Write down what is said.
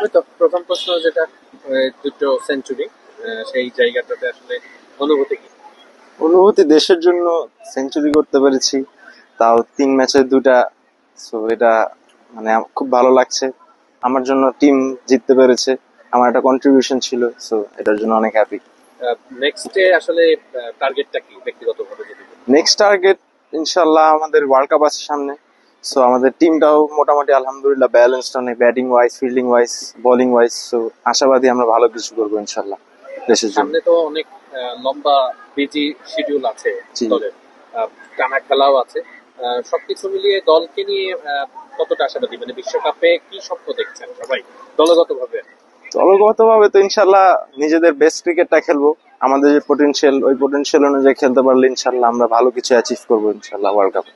ওই তো প্রথম প্রশ্ন যেটা, দুটো সেঞ্চুরি, সেই জায়গাটাতে আসলে অনুভূতি কি? অনুভূতি দেশের জন্য সেঞ্চুরি করতে পেরেছি, তাও 3 ম্যাচে 2টা। সো এটা মানে খুব ভালো লাগছে। আমার জন্য টিম জিততে পেরেছে, আমার একটা কন্ট্রিবিউশন ছিল। সো এটার জন্য অনেক হ্যাপি। নেক্সটে আসলে টার্গেটটা কি ব্যক্তিগতভাবে যদি বলি? নেক্সট টার্গেট ইনশাল্লাহ আমাদের ওয়ার্ল্ড কাপ আছে সামনে। সো আমাদের টিমটাও মোটামুটি আলহামদুলিল্লাহ ব্যালেন্সড, অনেক batting wise, fielding wise, bowling wise. So আশাবাদী আমরা ভালো কিছু করবো ইনশাল্লাহ দেশের জন্য। সামনে তো অনেক লম্বা বিজি শিডিউল আছে জি। দলের, টানা খেলাও আছে। সবকিছু মিলিয়ে দলকে নিয়ে কতটা আশাবাদী, মানে বিশ্বকাপে কি স্বপ্ন দেখছেন সবাই দলগতভাবে? দলগতভাবে তো ইনশাল্লাহ নিজেদের বেস্ট ক্রিকেটটা খেলবো। আমাদের যে পটেনশিয়াল, ওই পটেনশিয়াল অনুযায়ী খেলতে পারলে ইনশাল্লাহ আমরা ভালো কিছু অ্যাচিভ করবো ইনশাল্লাহ ওয়ার্ল্ড কাপে।